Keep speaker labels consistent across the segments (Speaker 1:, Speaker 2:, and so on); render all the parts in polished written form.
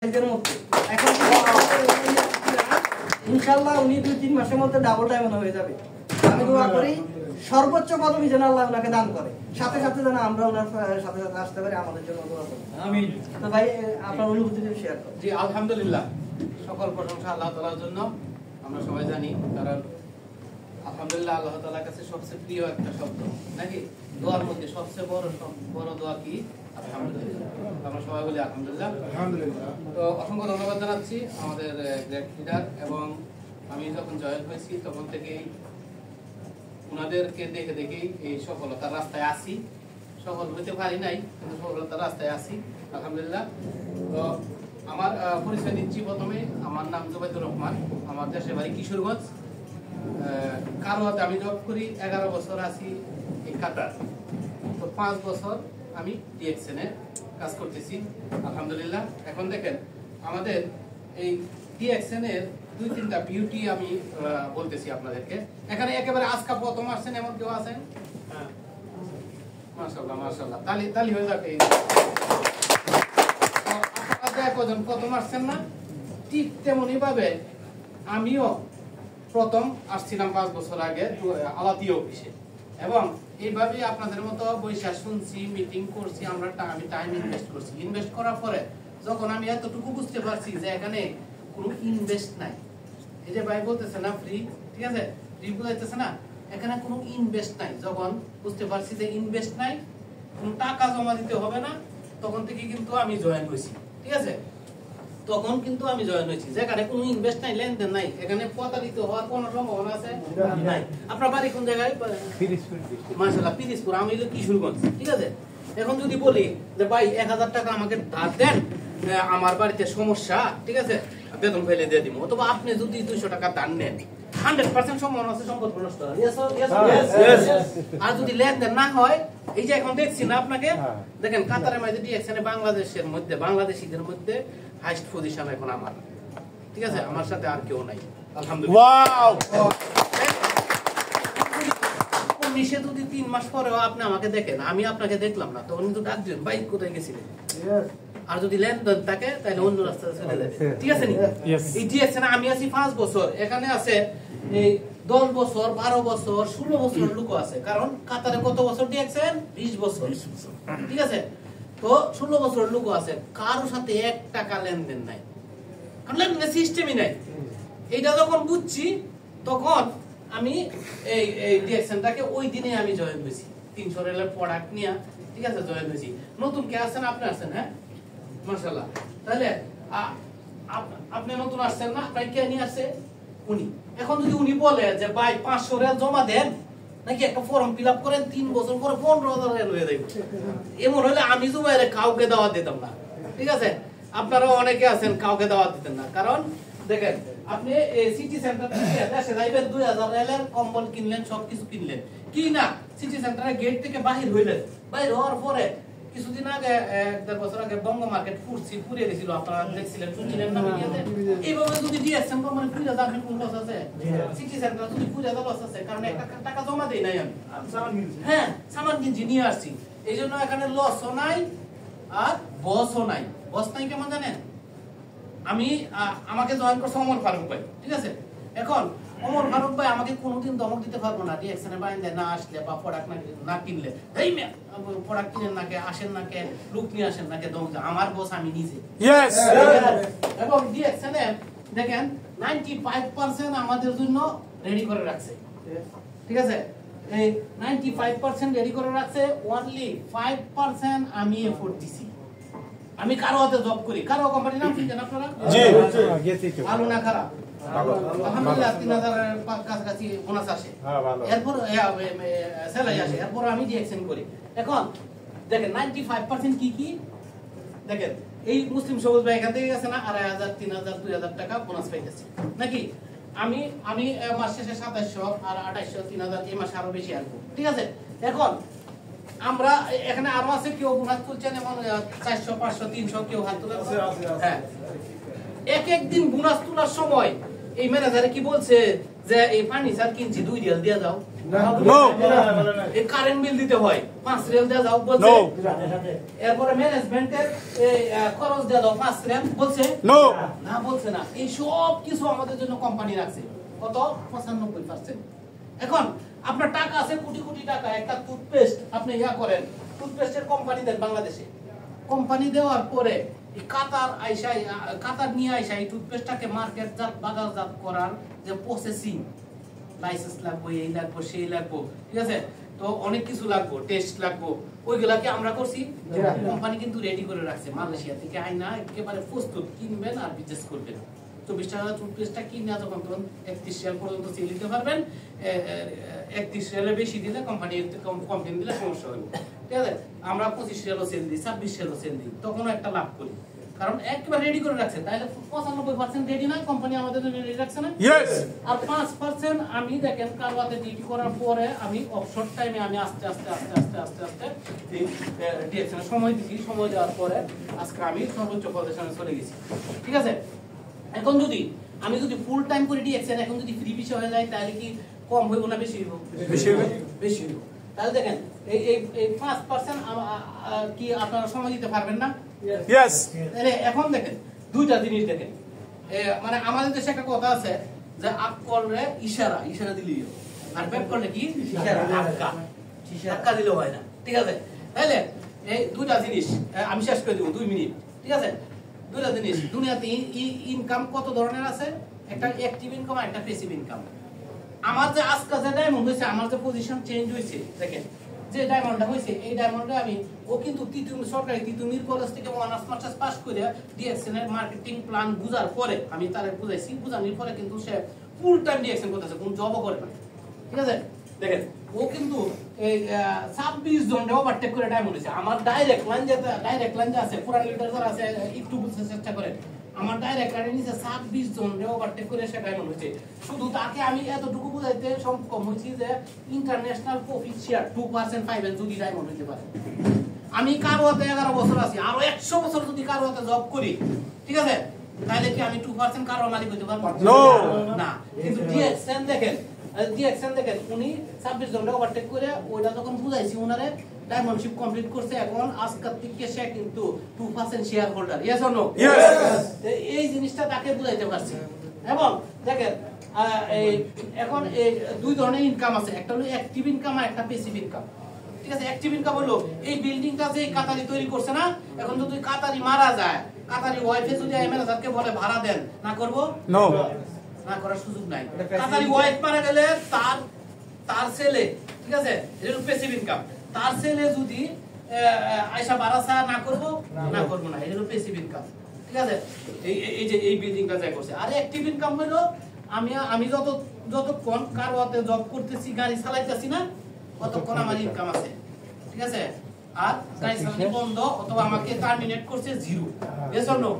Speaker 1: এখন ইনশাআল্লাহ উনি 2-3 মাসের মধ্যে ডাবল ডায়মন্ড হয়ে যাবে। আমি দোয়া করি সর্বোচ্চ পদবি যেন আল্লাহ ওনাকে দান করে, সাথে সাথে যেন আমরা ওনার সাথে সাথে আসতে পারি, আমাদের জন্য দোয়া করুন। আমিন। তো ভাই আপনার অনুভূতি শেয়ার করুন।
Speaker 2: জি আলহামদুলিল্লাহ, সকল প্রশংসা আল্লাহ তাআলার জন্য। আমরা সবাই জানি, কারণ আলহামদুলিল্লাহ আল্লাহ তাআলার কাছে সবচেয়ে প্রিয় একটা শব্দ নাকি, দোয়ার মধ্যে সবচেয়ে বড় দোয়া কি? আলহামদুলিল্লাহ। আমরা সবাই বলি আলহামদুলিল্লাহ। আলহামদুলিল্লাহ। তো অসংখ্য ধন্যবাদ জানাচ্ছি আমাদের গ্রেট লিডার, এবং আমি যখন জয়েন হয়েছি তখন থেকেই ওনাদেরকে দেখে দেখেই এই সফলতার রাস্তায় আসি। সফল হতে পারি নাই, কিন্তু সফলতার রাস্তায় আসি আলহামদুলিল্লাহ। তো আমার পরিচয় দিচ্ছি প্রথমে। আমার নাম জুবাইদুর রহমান, আমার দেশের বাড়ি কিশোরগঞ্জ। কারোয়াতে আমি জব করি, 11 বছর আছি এই কাতার। তো 5 বছর আমি ডিএক্সএন এ কাজ করতেছি আলহামদুলিল্লাহ। এখন দেখেন আমাদের এই ডিএক্সএন এর 2-3টা বিউটি আমি বলতেছি আপনাদেরকে। এখানে একেবারে আজকা প্রথম আসছেন এমন কেউ আছেন? হ্যাঁ, মাশাআল্লাহ মাশাআল্লাহ, তালি হয়ে যাবে। আপনারা কজন প্রথম আসছেন না? ঠিক তেমনি ভাবে আমিও প্রথম আসছিলাম 5 বছর আগে আলাদা অফিসে, এবং এইভাবে আপনাদের মতো বৈশাখ শুনছি, মিটিং করছি, আমি টাইম ইনভেস্ট করছি। ইনভেস্ট করার পরে যখন আমি এতটুকু বুঝতে পারছি যে এখানে কোনো ইনভেস্ট নাই, এই যে ভাই বলতেছে না ফ্রি, ঠিক আছে, ফ্রি বুঝাইতেছে না, এখানে কোনো ইনভেস্ট নাই। যখন বুঝতে পারছি যে ইনভেস্ট নাই, কোনো টাকা জমা দিতে হবে না, তখন থেকে কিন্তু আমি জয়েন হয়েছি। ঠিক আছে, তখন কিন্তু আমি জয়েন হয়েছি। যেখানে কোনো ইনভেস্ট নাই, লেনদেন নাই, এখানে প্রতারিত হওয়ার কোনো সম্ভাবনা আছে নাই। আপনার বাড়ি কোন জায়গায়? মাশাআল্লাহ, পিরিজপুর। আমি হলো কিশোরগঞ্জ। ঠিক আছে, এখন যদি বলি যে ভাই 1000 টাকা আমাকে ধার দেন, আমার বাড়িতে সমস্যা, ঠিক আছে, বেতন ফেলে দিয়ে দিব, অথবা আপনি যদি 200 টাকা ধার নেন, 100% সম্ভাবনা আছে সম্পদ নষ্ট হওয়ার। আর যদি লেনদেন না হয়, এই যে এখন দেখছি না আপনাকে, দেখেন কাতারের মধ্যে ডিএক্সএন বাংলাদেশের মধ্যে, বাংলাদেশিদের মধ্যে হাইস্ট পজিশন এখন আমার। ঠিক আছে, আমার সাথে আর কেউ নাই আলহামদুলিল্লাহ। নিষে যদি 3 মাস পরেও আপনি আমাকে দেখেন, আমি আপনাকে দেখলাম না, তখন কিন্তু ডাক দিবেন, ভাই কোথায় গেছিলেন? আর যদি লেনদেন থাকে তাহলে অন্য রাস্তায় চলে যাবে। ঠিক আছে নি? এই ডিএক্সএন আমি আছি 5 বছর, এখানে আছে এই 10 বছর, 12 বছর, 16 বছর লোক আছে। কারণ কাতারে কত বছর ডিএক্সএন? 20 বছর। ঠিক আছে, তো 16 বছর লোক আছে, কারো সাথে 1 টাকা লেনদেন নাই, কারণ লেনদেনের সিস্টেমই নাই। এইটা যখন বুঝছি, তখন আমি এই ডিএক্সএনটাকে ওই দিনে আমি জয়েন হয়েছি 300 রেলের প্রোডাক্ট নিয়ে। ঠিক আছে, জয়েন হয়েছি। নতুন কে আসছেন? আপনি আসছেন? হ্যাঁ, মাশাআল্লাহ। তাহলে আপনি নতুন আসছেন না, আপনার কে নিয়ে আসছে? উনি। এখন যদি উনি বলে যে ভাই 500 রেল জমা দেন, নাকি একটা ফর্ম ফিল আপ করেন, 3 বছর পরে 15,000 রেল হয়ে যাবে, এমন হলে আমি জুবাইরে কাউকে দাওয়াত দিতাম না। ঠিক আছে, আপনারাও অনেকে আছেন কাউকে দাওয়াত দিতেন না। কারণ দেখেন, আপনি সিটি সেন্টার থেকে দেশে যাইবেন, 2000 রেলের কম্বল কিনলেন, সবকিছু কিনলেন, কি না সিটি সেন্টারের গেট থেকে বাহির হইলেন। বাহির হওয়ার পরে কিছুদিন আগে, 1-1.5 বছর আগে বঙ্গ মার্কেট পুড়িয়ে গেছিল, আপনারা দেখছিলেন, শুনছিলেন না মিডিয়াতে? এইভাবে যদি ডিএক্সএন কোম্পানি পুড়ে যাবে, আপনি কোন লস আছে? সিটি সেন্টার যদি পুড়ে যাবে লস আছে, কারণ 1 টাকা জমা দেই নাই আমি। হ্যাঁ, সামান কিনছি, নিয়ে আসছি, এই জন্য এখানে লসও নাই আর বসও নাই। বস নাই কেমন জানেন? আমাকে জয়েন করছে অমর ফারুক ভাই। ঠিক আছে, এখন অমর ফারুক ভাই আমাকে কোনোদিন ধমক দিতে পারবো না, ডিএক্সএন এর বাইরে না আসলে বা প্রোডাক্ট না কিনলে, এই প্রোডাক্ট কিনেন না কে, আসেন না কে, লুক নিয়ে আসেন না কে, ধমক। আমার বস আমি নিজে। এবং ডিএক্সএন এ দেখেন 95% আমাদের জন্য রেডি করে রাখছে। ঠিক আছে, এই 95% রেডি করে রাখছে, অনলি 5% আমি এফোর্ট দিছি। আমি কারো হাতে জব করি, কারো কোম্পানির নাম শুনছেন আপনারা? জি, ভালো না খারাপ? আলহামদুলিল্লাহ, 3000 এর কাছাকাছি বোনাস আসে, এরপর স্যালারি আসে, এরপর আমি ডিএক্সএন করি। এখন দেখেন 95% কি কি দেখেন, এই মুসলিম সবুজ ভাই এখান থেকে গেছে না, 2500, 3000, 2000 টাকা বোনাস পাইতেছে নাকি? আমি মাস শেষে 2700 আর 2800, 3000, এই মাসে আরো বেশি আসবো। ঠিক আছে, এখন আমরা এখানে আরো আছে, কেউ বোনাস তুলছেন, এমন 400, 500, 300 কেউ হাত তুলে। হ্যাঁ, এক দিন বোনাস তোলার সময় এই ম্যানেজারে কি বলছে যে এই ফার্নিচার কিনছি 2 রিয়াল দিয়ে দাও?
Speaker 3: নো।
Speaker 2: এই কারেন্ট বিল দিতে হয় 5 রিয়াল দিয়ে দাও বলছে।
Speaker 3: নো।
Speaker 2: এরপরে ম্যানেজমেন্টের এই খরচ দিয়ে দাও 5 রিয়াল বলছে।
Speaker 3: নো।
Speaker 2: না বলছে না। এই সব কিছু আমাদের জন্য কোম্পানি রাখছে কত 95%। এখন আপনার টাকা আছে কোটি কোটি টাকা, একটা টুথপেস্ট আপনি ইয়া করেন, টুথপেস্টের কোম্পানি দেন বাংলাদেশে, কোম্পানি দেওয়ার পরে কাতার নিয়ে আইসা এই টুথপেস্টটাকে মার্কেটজাত বাজারজাত করার যে প্রসেসিং, লাইসেন্স লাগবে, এই লাগবে, সেই লাগবে, ঠিক আছে, তো অনেক কিছু লাগবে, টেস্ট লাগবে, ওইগুলাকে আমরা করছি। কোম্পানি কিন্তু রেডি করে রাখছে মালয়েশিয়া থেকে আইনা একেবারে প্রস্তুত, কিনবেন আর বিজনেস করবেন। 24 টাকা টুথপেস্টটা কিনে যখন তখন 31 রিয়াল পর্যন্ত সেল দিতে পারবেন। 31 রিয়ালের বেশি দিলে কোম্পানি কমপ্লেন দিলে সমস্যা হবে, ঠিক আছে। আমরা 25 রিয়ালও সেল দিই, 26 রিয়ালও সেল দিই, তখনও একটা লাভ করি, কারণ একবার রেডি করে রাখছে। তাহলে 95% রেডি না, কোম্পানি আমাদের জন্য রেডি রাখছে না।
Speaker 3: ইয়েস।
Speaker 2: আর 5% আমি দেখেন কারওয়াতে ডিউটি করার পরে আমি অবসর টাইমে আমি আস্তে আস্তে এই ডিরেকশনে সময় দিচ্ছি। সময় দেওয়ার পরে আজকে আমি সর্বোচ্চ পজিশনে চলে গেছি, ঠিক আছে। এখন যদি আমি ফুল টাইম করে ডিরেকশন এখন যদি ফ্রি বিষয় হয়ে যায়, তাহলে কি কম হইব না বেশি হইব? বেশি হইব। তাহলে দেখেন এই 5% কি আপনারা সময় দিতে পারবেন না?
Speaker 3: ইয়েস।
Speaker 2: এখন দেখেন দুইটা জিনিস দেখেন, মানে আমাদের দেশে একটা কথা আছে যে আপ করলে ইশারা দিলেই, আর ব্যাক করলে কি ধাক্কা দিলে হয় না, ঠিক আছে। তাহলে এই দুইটা জিনিস আমি শেষ করে দিব 2 মিনিট, ঠিক আছে। দুইটা জিনিস দুনিয়াতে ইনকাম কত ধরনের আছে, একটা অ্যাক্টিভ ইনকাম আর একটা প্যাসিভ ইনকাম। আমার যে আজকে যে ডায়মন্ড হয়েছে, আমার যে পজিশন চেঞ্জ হয়েছে, দেখেন যে ডায়মন্ডটা হয়েছে, এই ডায়মন্ডে আমি ও কিন্তু সরকারি তিতুমির কলেজ থেকে অনার্স মাস্টার্স পাস করে ডিএক্সএন এর মার্কেটিং প্ল্যান বুঝার পরে আমি তারে বুঝাইছি, বুঝানোর পরে কিন্তু সে ফুল টাইম ডিএক্সএন করতেছে, কোনো জবও করে না, ঠিক আছে। দেখেন ও কিন্তু এই 26 জনে ওভারটেক করে ডায়মন্ড হয়েছে। আমার ডাইরেক্ট লাইন যে আছে পুরান লিডার যারা আছে একটু বুঝতে চেষ্টা করেন, আমার ডাইরেক্ট লাইনে নিচে 26 জনে ওভারটেক করে সে ডায়মন্ড হয়েছে। শুধু তাকে আমি এতটুকু বুঝাইতে সক্ষম হয়েছি যে ইন্টারন্যাশনাল প্রফিট শেয়ার 2% পাইবেন যদি ডায়মন্ড হইতে পারে। আমি কারওয়াতে 11 বছর আছি, আরো 100 বছর যদি কারওয়াতে জব করি, ঠিক আছে, তাহলে কি আমি 2% কারওয়া মালিক হইতে পারবো? না। কিন্তু ডিএক্সএন দেখেন উনি 26 জনে ওভারটেক করে ওইটা যখন বুঝাইছি ওনারে ডায়মন্ডশিপ কমপ্লিট করছে, এখন আজকাল থেকে সে কিন্তু 2% shareholder. Yes or no? এই জিনিসটা তাকে বুঝাইতে পারছি। এবং দেখেন এখন এই দুই ধরনের ইনকাম আছে, একটা হলো অ্যাক্টিভ ইনকাম আর একটা প্যাসিভ ইনকাম, ঠিক আছে। অ্যাক্টিভ ইনকাম হলো এই বিল্ডিংটা যে কাতারি তৈরি করছে না, এখন যদি কাতারি মারা যায়, কাতারি ওয়াইফে যদি ম্যানেজারকে বলে ভাড়া দেন, না করব? নো, না করার সুযোগ নাই। কাতারি ওয়াইফ মারা গেলে তার ছেলে, ঠিক আছে, এটা হলো প্যাসিভ ইনকাম, তার ছেলে যদি আয়সা বারাসা না করব না, এটা হলো প্যাসিভ ইনকাম, ঠিক আছে। এই যে এই বিল্ডিংটা যা করছে। আর অ্যাক্টিভ ইনকাম হলো আমি যতক্ষণ কারওয়াতে জব করতেছি, গাড়ি চালাইতেছি না, ততক্ষণ আমার ইনকাম আছে, ঠিক আছে। আর গাড়ি চালানো বন্ধ অথবা আমাকে টার্মিনেট করছে, জিরো। Yes or no?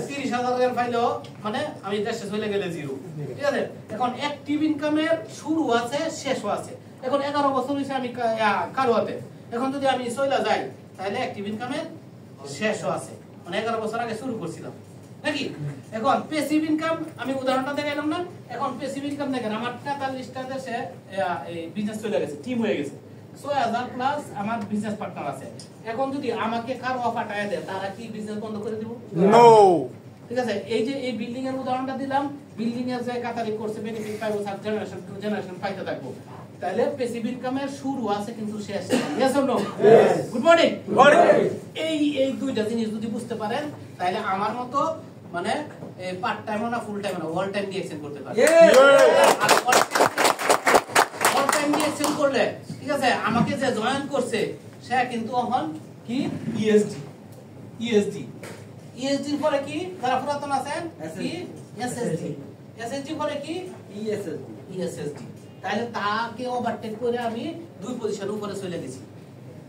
Speaker 2: 30,000 টাকা পাইলেও মানে আমি দেশে চলে গেলে জিরো, ঠিক আছে। এখন অ্যাক্টিভ ইনকামের শুরু আছে, শেষও আছে। এখন 11 বছর হইছে আমি কারওয়াতে, এখন যদি আমি চলে যাই তাহলে অ্যাক্টিভ ইনকামের শেষও আছে, মানে 11 বছর আগে শুরু করছিলাম নাকি। এখন প্যাসিভ ইনকাম আমি উদাহরণটা দেখাইলাম না। এখন প্যাসিভ ইনকাম দেখেন, আমার 43টা দেশে এই বিজনেস চলে গেছে, টিম হয়ে গেছে, 6,000 প্লাস আমার বিজনেস পার্টনার আছে। এখন যদি আমাকে কার অফার টাকা দেয়, তারা কি বিজনেস বন্ধ করে দিব? নো, ঠিক আছে। এই যে এই বিল্ডিং এর উদাহরণটা দিলাম, বিল্ডিং এর যে কাতারি করছে বেনিফিট পাইবো, সাব জেনারেশন টু জেনারেশন পাইতে থাকবো। তাহলে প্যাসিভ ইনকামের শুরু আছে কিন্তু শেষ নেই। Yes or no? Good morning. এই দুইটা জিনিস যদি বুঝতে পারেন, তাহলে আমার মতো মানে পার্ট টাইম না ফুল টাইম না, অল টাইম ডিএক্সএন করতে পারেন। অল টাইম ডিএক্সএন করলে, ঠিক আছে, আমাকে যে জয়েন করছে সে কিন্তু এখন কি ইএসডি পরে কি, যারা পুরাতন আছেন কি এসএসডি পরে কি ইএসএসডি। তাহলে তাকে ওভারটেক করে আমি 2 পজিশন উপরে চলে গেছি,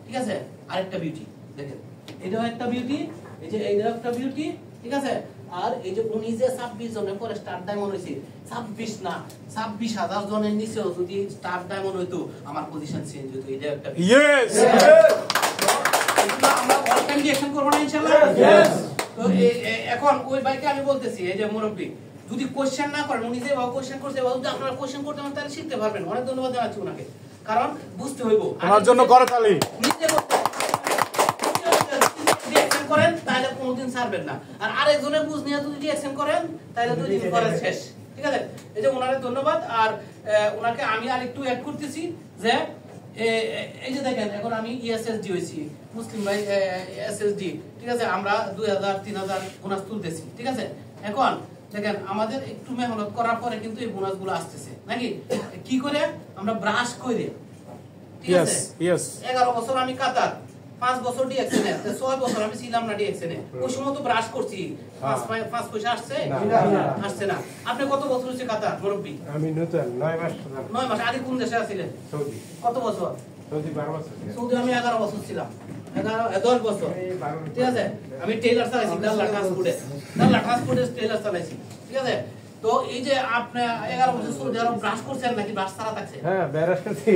Speaker 2: ঠিক আছে। আরেকটা বিউটি দেখেন, এটাও একটা বিউটি, এই যে এইটাও একটা বিউটি, ঠিক আছে। আর এই যে উনি যে 26 জনের পরে স্টার ডায়মন্ড হইছে, 26 না 26,000 জনের নিচেও যদি স্টার ডায়মন্ড হইতো, আমার পজিশন চেঞ্জ হইতো। এটা একটা ইয়েস। আমরা অল টাইম ডিরেকশন করব না ইনশাআল্লাহ? ইয়েস। তো এখন ওই ভাইকে আমি বলতেছি, এই যে মুরব্বি, যদি কোশ্চেন না করেন, উনি যেভাবে কোশ্চেন করছে এভাবে যদি আপনারা কোশ্চেন করতে পারেন তাহলে শিখতে পারবেন। অনেক ধন্যবাদ জানাচ্ছি ওনাকে, কারণ বুঝতে হইব
Speaker 3: ওনার জন্য করে তালি
Speaker 2: নিজে করতে রিঅ্যাকশন করেন তাহলে কোনোদিন ছাড়বেন না, আর আরেকজনের বুঝ নিয়ে যদি রিঅ্যাকশন করেন তাহলে 2 দিন পরে শেষ। ঠিক আছে, এই যে ওনারে ধন্যবাদ। আর ওনাকে আমি আরেকটু অ্যাড করতেছি যে এই যে দেখেন এখন আমি ESSD হইছি, মুসলিম ভাই SSD, ঠিক আছে, আমরা 2000-3000 বোনাস তুলতেছি। ঠিক আছে, এখন দেখেন আমাদের একটু মেহনত করার পরে কিন্তু এই বোনাসগুলো আসতেছে নাকি, কি করে আমরা ব্রাশ করে। ঠিক আছে, 11 বছর আমি কাতার, 5 বছর ডিএক্সএনে, 6 বছর আমি ছিলাম না ডিএক্সএনে, ওই সময় তো ব্রাশ করছি, 5 পয়সা আসছে আসছে না। আপনি কত বছর হচ্ছে কাতার মুরব্বি?
Speaker 4: আমি নতুন 9 মাস।
Speaker 2: 9 মাস। আগে কোন দেশে ছিলেন?
Speaker 4: সৌদি।
Speaker 2: কত বছর?
Speaker 4: সৌদি 12 বছর।
Speaker 2: সৌদি আমি 11 বছর ছিলাম, 10 বছর। ঠিক আছে, আমি টেইলার চালাইছি, ডাল্লা ট্রান্সপোর্টে টেইলার চালাইছি। ঠিক আছে, তো এই যে আপনি 11 বছর সৌদি আরব ব্রাশ করছেন নাকি ব্রাশ ছাড়া থাকছেন?
Speaker 4: হ্যাঁ, ব্রাশ করছি।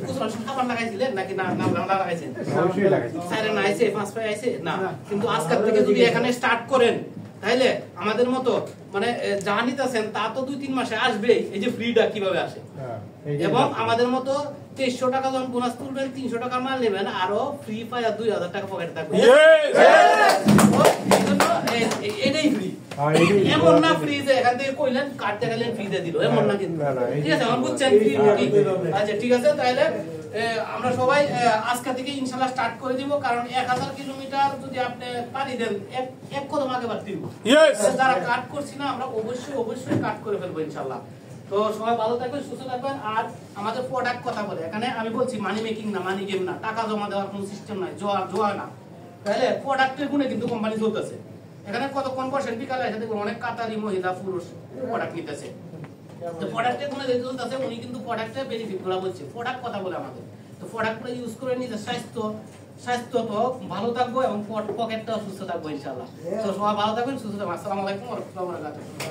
Speaker 2: কুসুম সাবান লাগাইছিলেন নাকি না লাগাইছেন?
Speaker 4: অবশ্যই লাগাইছি।
Speaker 2: সাইরে না আইছে, 5 পাই আইছে না, কিন্তু আজকাল থেকে যদি এখানে স্টার্ট করেন তাহলে আমাদের মতো মানে যা নিতেছেন তা তো 2-3 মাসে আসবেই। এই যে ফ্রিটা কিভাবে আসে, এবং আমাদের মতো 2300 টাকা যখন বোনাস তুলবেন, 300 টাকা মাল নেবেন, আরো ফ্রি পাই, আর 2000 টাকা পকেটে থাকবে। এটাই ফ্রি, এমন না ফ্রি যে এখান থেকে কইলেন কার্ড দেখালেন ফ্রি দিয়ে দিল, এমন না কিন্তু। ঠিক আছে, আমার বুঝছেন ফ্রি। আচ্ছা ঠিক আছে, তাহলে আমরা সবাই আজকে থেকে ইনশাআল্লাহ স্টার্ট করে দিব, কারণ 1000 কিলোমিটার যদি আপনি পাড়ি দেন এক কদম আগে বাড়তে দিব। যারা কাট করছি না আমরা অবশ্যই কাট করে ফেলবো ইনশাআল্লাহ। তো সবাই ভালো থাকবেন, সুস্থ থাকবেন। আর আমাদের প্রোডাক্ট কথা বলে, এখানে আমি বলছি মানি মেকিং না, মানি গেম না, টাকা জমা দেওয়ার কোনো সিস্টেম নাই, জোয়া না। তাহলে প্রোডাক্টের গুণে কিন্তু কোম্পানি চলতেছে। এখানে কতক্ষণ বসেন বিকালে এসে দেখুন অনেক কাতারি মহিলা পুরুষ প্রোডাক্ট নিতেছে। তো প্রোডাক্টের গুণে যেতে চলতেছে, উনি কিন্তু প্রোডাক্টের বেনিফিট গুলো বলছে, প্রোডাক্ট কথা বলে আমাদের। তো প্রোডাক্টগুলো ইউজ করে নিজের স্বাস্থ্য তো ভালো থাকবো এবং পকেটটাও সুস্থ থাকবো ইনশাআল্লাহ। তো সবাই ভালো থাকবেন, সুস্থ থাকবেন। আসসালামু আলাইকুম ওয়া রাহমাতুল্লাহি ওয়া বারাকাতুহু।